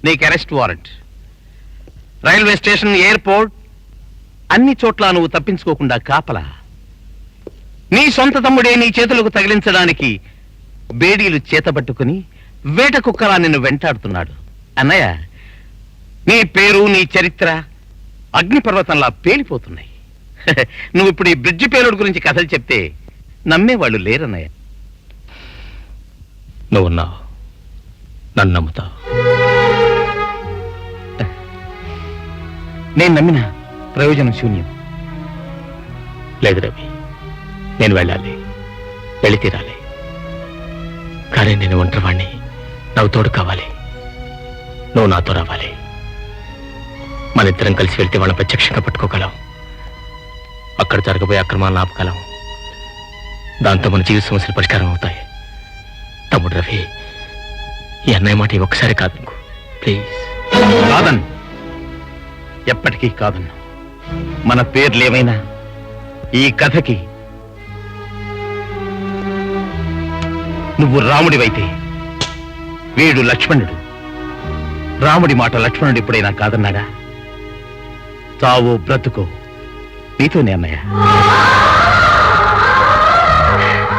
నీకు arrest warrant. Railway station, airport అన్ని చోట్ల నువ్వు తప్పించుకోకుండా కాపలా. నీ సొంత తమ్ముడే నీ చేతులకు తగిలించడానికి బేడీలు చేతబట్టుకుని వేట కుక్కలా నిన్ను వెంటాడుతున్నాడు. అన్నయ్య, నీ పేరు, నీ చరిత్ర అగ్నిపర్వతంలా పేలిపోతున్నాయి. నువ్వు ఇప్పుడు ఈ బ్రిడ్జి పేలుడు గురించి కథలు చెప్తే నమ్మేవాళ్ళు లేరన్నయ్య. నువ్వున్నావు, నన్ను నమ్ముతావు. నేను నమ్మిన ప్రయోజనం శూన్యం. లేదు రవి, నేను వెళ్ళాలి, వెళ్ళి తీరాలి. కానీ నేను ఒంటరివాణ్ణి, నాకు తోడు కావాలి. నువ్వు నాతో రావాలి. మన ఇద్దరం కలిసి వెళ్తే వాళ్ళని ప్రత్యక్షంగా పట్టుకోగలం. అక్కడ జరగబోయే అక్రమాలను ఆపగలం. దాంతో మన జీవిత సమస్యలు పరిష్కారం అవుతాయి. తమ్ముడు రవి, ఈ అన్నయ్య మాట ఒక్కసారి కాదనుకో ప్లీజ్. కాదన్ను, ఎప్పటికీ కాదన్ను. మన పేర్లేమైనా ఈ కథకి నువ్వు రాముడివైతే వీడు లక్ష్మణుడు. రాముడి మాట లక్ష్మణుడు ఎప్పుడైనా కాదన్నాడా? చావో బ్రతుకో నీతోనే అన్నయ్య.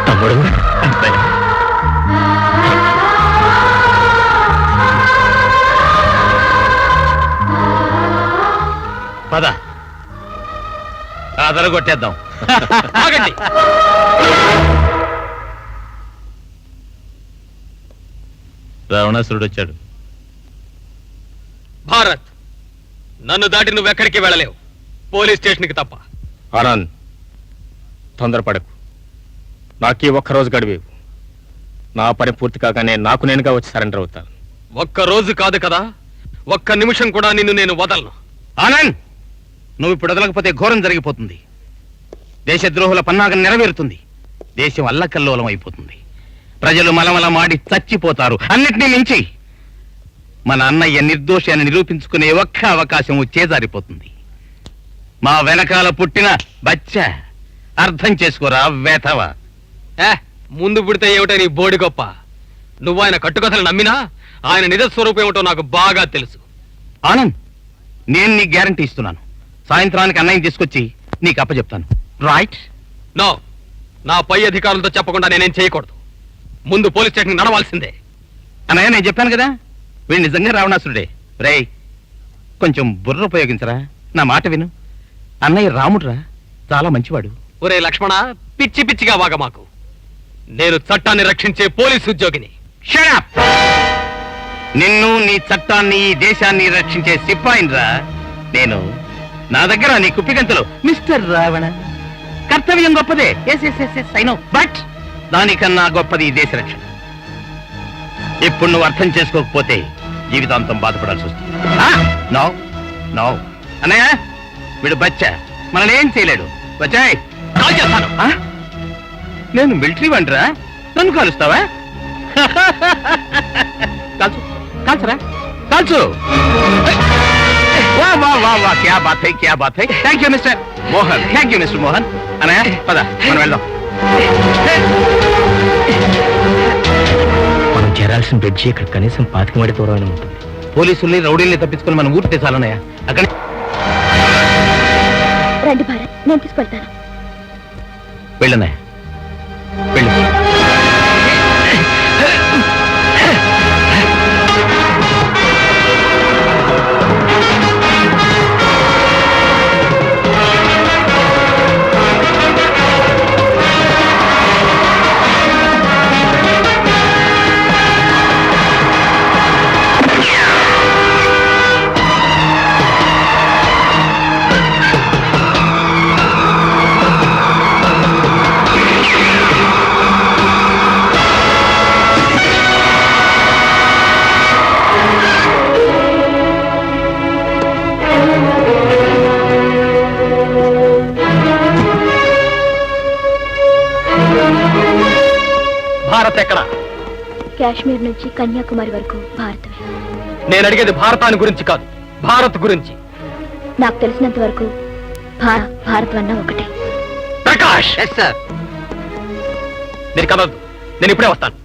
తమ్ముడు, పద అదరగొట్టేద్దాం. ఆగండి. రావణాసురుడు వచ్చాడు. భారత్, నన్ను దాటి నువ్వెక్కడికి వెళ్ళలేవు, పోలీస్ స్టేషన్కి తప్ప. ఆనంద్, తొందరపడకు. నాకీ ఒక్కరోజు గడివేవు. నా పని పూర్తి కాగానే నాకు నేనుగా వచ్చి సరెండర్ అవుతాను. ఒక్కరోజు కాదు కదా, ఒక్క నిమిషం కూడా నిన్ను నేను వదలను. ఆనంద్, నువ్వు ఇప్పుడు వదలకపోతే ఘోరం జరిగిపోతుంది. దేశద్రోహుల పన్నాగం నెరవేరుతుంది. దేశం అల్లకల్లోలం అయిపోతుంది. ప్రజలు మలమల మాడి చచ్చిపోతారు. అన్నిటినీ మించి మన అన్నయ్య నిర్దోషి అని నిరూపించుకునే ఒక్క అవకాశం చేజారిపోతుంది. మా వెనకాల పుట్టిన బచ్చ, అర్థం చేసుకోరా వేతవా. ముందు పుడితే ఏమిటో నీ బోడి గొప్ప. నువ్వు ఆయన కట్టుకథలు నమ్మినా ఆయన నిజ స్వరూపం ఏమిటో నాకు బాగా తెలుసు. ఆనంద్, నేను నీకు గ్యారంటీ ఇస్తున్నాను. సాయంత్రానికి అన్నయ్య తీసుకొచ్చి నీకు అప్పచెప్తాను. రైట్? నో, నా పై అధికారులతో చెప్పకుండా నేనేం చేయకూడదు. ముందు పోలీస్ స్టేషన్ నడవాల్సిందే. అన్నయ్య, నేను చెప్పాను కదా, వీడు నిజంగా రావణాసురుడే. రేయ్, కొంచెం బుర్ర ఉపయోగించరా, నా మాట విను. అన్నయ్య రాముడురా, చాలా మంచివాడు. ఒరే లక్ష్మణ, పిచ్చి పిచ్చిగా వాగ మాకు. నేను చట్టాన్ని రక్షించే పోలీసు ఉద్యోగిని. Shut up! నిన్ను, నీ చట్టాన్ని, ఈ దేశాన్ని రక్షించే సిపాయినిరా నేను. నా దగ్గర నీ కుప్పిగంతలు మిస్టర్ రావణ. కర్తవ్యం గొప్పదే, ఐ నో, బట్ దానికన్నా గొప్పది ఈ దేశ రక్షణ. ఇప్పుడు నువ్వు అర్థం చేసుకోకపోతే జీవితాంతం బాధపడాల్సి వస్తుంది. నో నో అన్నయ్య, వీడు బచ్చ, మనల్ని ఏం చేయలేడు. బచ్చాయ్, కాల్ చేస్తాను. నేను మిలిటరీ వంటరా, నన్ను కాలుస్తావా? కాల్చు, కాల్చరా, కాల్చు. వా వా వా వా, క్యా బాత్ హై, క్యా బాత్ హై. Thank you mister Mohan, thank you mister Mohan. అన్నయ్య పద, మనం వెళ్దాం. మనం చేరాల్సిన బ్రిడ్జి ఇక్కడ కనీసం 25 మైళ్ళ దూరం ఉంటుంది. పోలీసుల్ని, రౌడీల్ని తప్పించుకుని మనం ఊరితే చాలన్నయ్య. అక్కడ రండి భారత్, నేను తీసుకెళ్తాను. వెళ్ళన్నయ్య, వెళ్ళు. భారత్ ఎక్కడ? కాశ్మీర్ నుంచి కన్యాకుమారి వరకు భారతమే. నేను అడిగేది భారతాన్ని గురించి కాదు, భారత్ గురించి. నాకు తెలిసినంత వరకు భారత్ అన్న ఒకటే. ప్రకాష్, నేను కదద్దు, నేను ఇప్పుడే వస్తాను.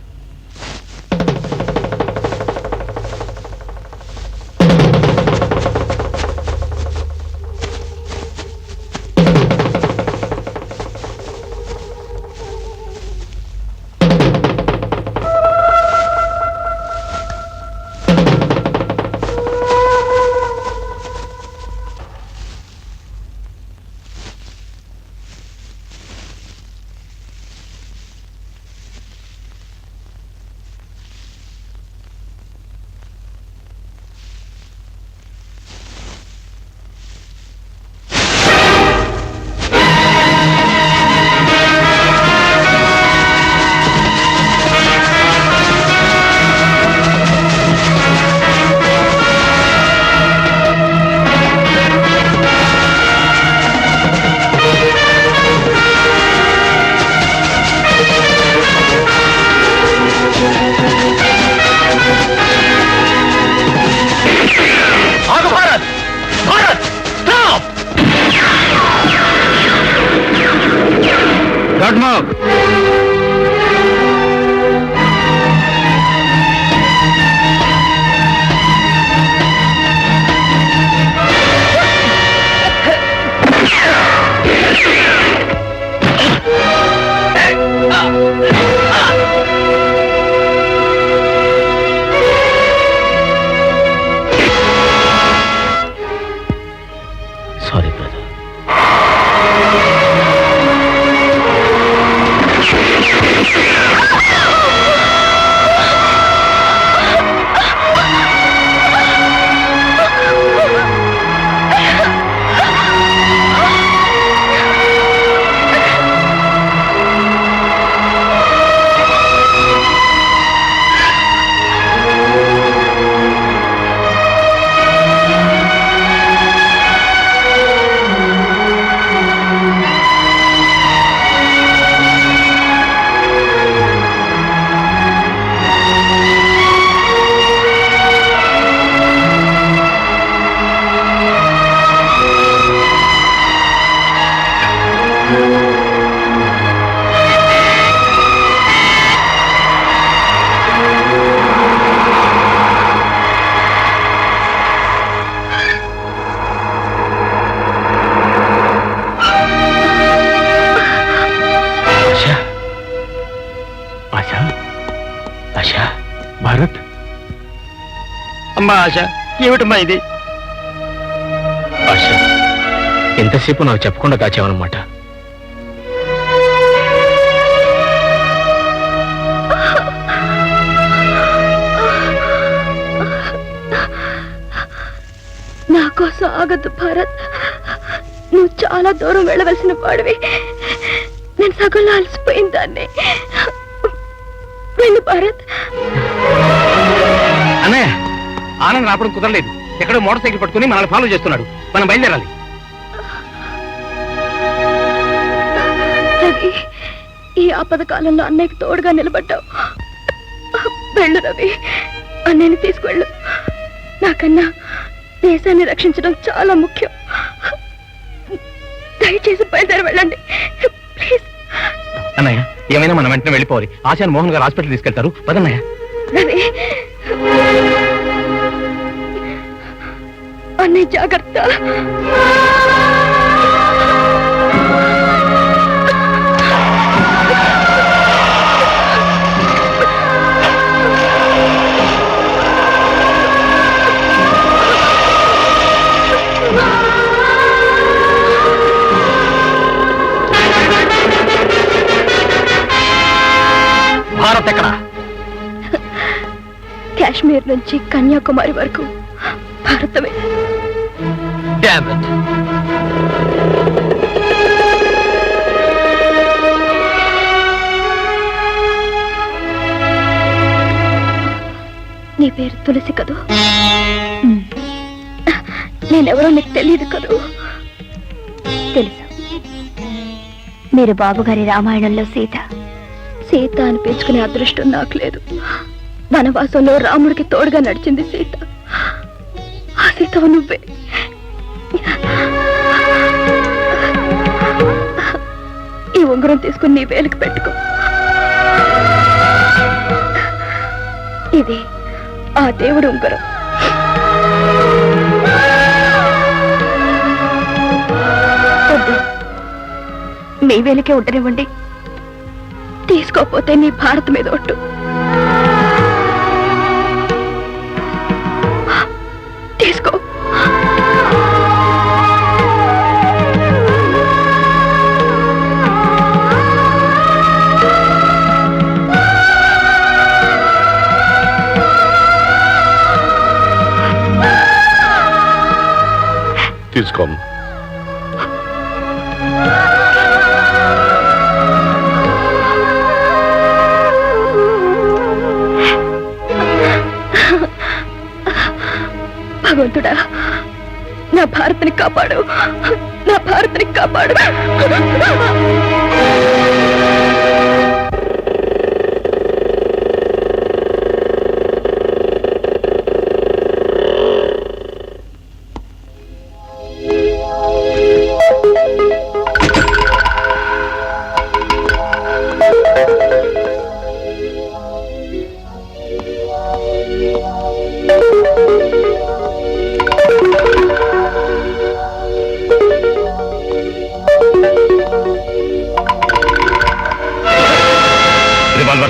Don't move. Sorry brother. Bharat, అమ్మా ఆశ, ఏమిటమ్మా ఇది? ఆశ, ఎంతసేపు నాకు చెప్పకుండా దాచావన్నమాట. నా కోసం ఆగద్దు భారత్. నువ్వు చాలా దూరం వెళ్ళవలసిన వాడివి. నేను సగంలో అలసిపోయిన దాన్ని. వెళ్ళు భారత్. అన్నయ్య, ఆనంద్ రావడం కుదరలేదు. ఎక్కడో మోటార్ సైకిల్ పట్టుకుని మనల్ని ఫాలో చేస్తున్నాడు. మనం బయలుదేరాలి. రవి, ఈ ఆపద కాలంలో అన్నయ్యకి తోడుగా నిలబడ్డావు. వెళ్ళు రవి, అన్నయ్యని తీసుకువెళ్ళు. నాకన్నా దేశాన్ని రక్షించడం చాలా ముఖ్యం. దయచేసి బయలుదేరి వెళ్ళండి ప్లీజ్. అన్నయ్య, ఏమైనా మనం వెంటనే వెళ్ళిపోవాలి. ఆశాన్ మోహన్ గారు హాస్పిటల్ తీసుకెళ్తారు. పదన్నయ్య. రవి, అన్నయ్య జాగ్రత్త. భారత్ ఎక్కడ? కాశ్మీర్ నుంచి కన్యాకుమారి వరకు భారతమే. Damn it. నీ పేరు తులసి కదూ? నేనెవరో నీకు తెలియదు కదూ? తెలుసు. మీరు బాబుగారి రామాయణంలో సీత. సీత అని పెంచుకునే అదృష్టం నాకు లేదు. వనవాసంలో రాముడికి తోడుగా నడిచింది సీత. ఆ సీత నువ్వే. ఈ ఉంగరం తీసుకుని నీ వేలికి పెట్టుకో. ఇది ఆ దేవుడు ఉంగరం. వద్దు, మీ వేలికే ఉండనివ్వండి. తీసుకోపోతే నీ భారత్ మీద ఒట్టు. తీసుకో. తీసుకో. భగవంతుడా, నా భారత్ని కాపాడు. నా భారత్ని కాపాడు.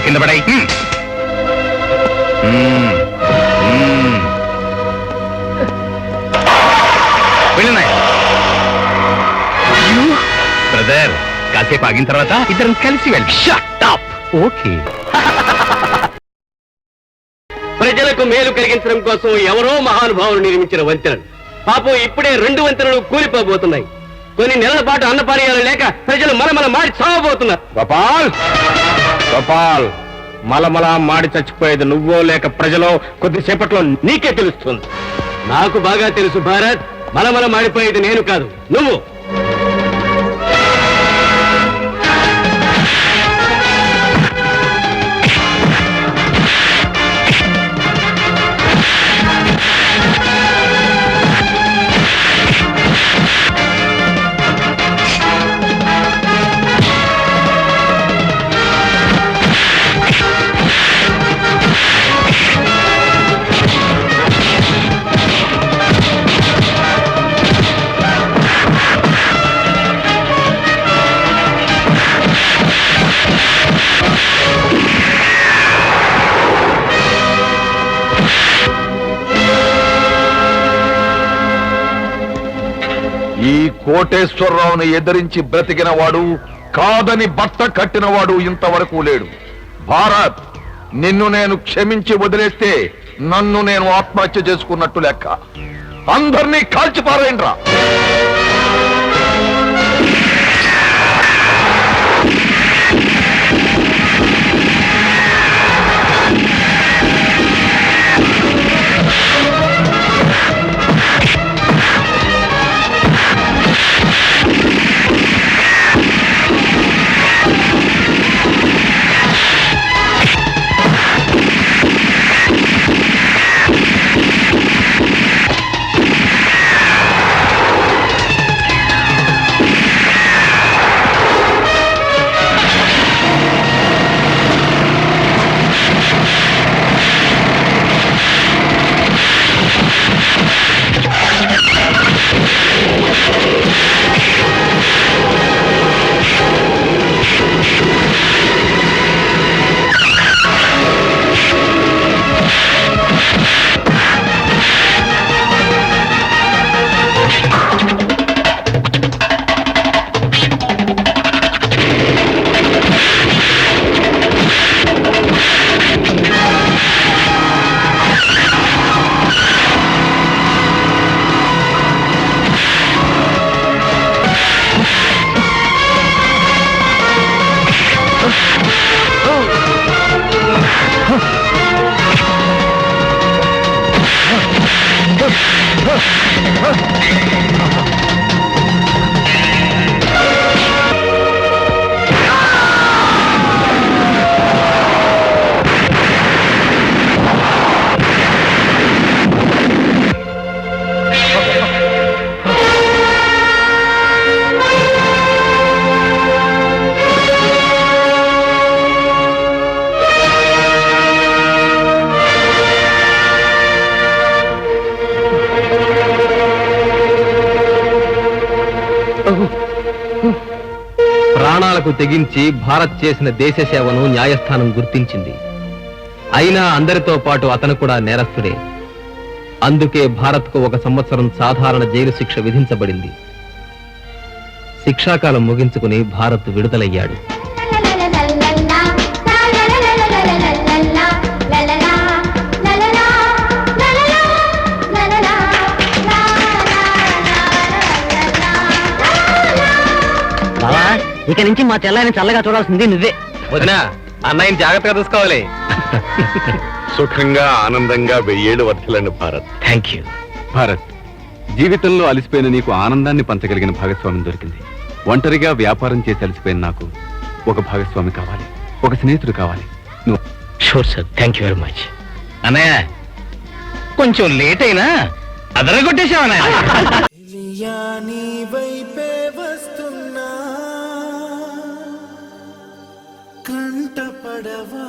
కింద పడాయి. బ్రదర్, కాసేపు ఆగిన తర్వాత ఇద్దరం కలిసి వెళ్ళి ఓకే. ప్రజలకు మేలు కలిగించడం కోసం ఎవరో మహానుభావులు నిర్మించిన వంతెనలు పాపం ఇప్పుడే 2 వంతెనలు కూలిపోబోతున్నాయి. కొన్ని నెలల పాటు అన్నపానీయాలు లేక ప్రజలు మలమల మాడి చావబోతున్నారు. గోపాల్, గోపాల్, మలమల మాడి చచ్చిపోయేది నువ్వో లేక ప్రజలో కొద్దిసేపట్లో నీకే తెలుస్తుంది. నాకు బాగా తెలుసు భారత్, మలమల మాడిపోయేది నేను కాదు, నువ్వు. ఈ కోటేశ్వరరావుని ఎదిరించి బ్రతికిన వాడు, కాదని బట్ట కట్టినవాడు ఇంతవరకు లేడు. భారత్, నిన్ను నేను క్షమించి వదిలేస్తే నన్ను నేను ఆత్మహత్య చేసుకున్నట్టు లెక్క. అందరినీ కాల్చిపారేయండ్రా. ప్రాణాలకు తెగించి భారత్ చేసిన దేశ సేవను న్యాయస్థానం గుర్తించింది. అయినా అందరితో పాటు అతను కూడా నేరస్తుడే. అందుకే భారత్కు 1 సంవత్సరం సాధారణ జైలు శిక్ష విధించబడింది. శిక్షాకాలం ముగించుకుని భారత్ విడుదలయ్యాడు. ఇక నుంచి మా చెల్లాయిని చల్లగా చూడాల్సింది నువ్వే. వదినా, అన్నయ్యని జాగ్రత్తగా చూసుకోవాలి. సుఖంగా ఆనందంగా 1000 ఏళ్ళు వర్ధిల్లండి భారత్. Thank you. భారత్, జీవితంలో అలసిపోయిన నీకు ఆనందాన్ని పంచగలిగిన భాగస్వామి దొరికింది. ఒంటరిగా వ్యాపారం చేసి అలసిపోయిన నాకు ఒక భాగస్వామి కావాలి, ఒక స్నేహితుడు కావాలి. నువ్వు sure sir, thank you very much. అన్నయ్య, కొంచెం లేట్ అయినా అదరగొట్టేశావు అన్నయ్య. కంటపడవా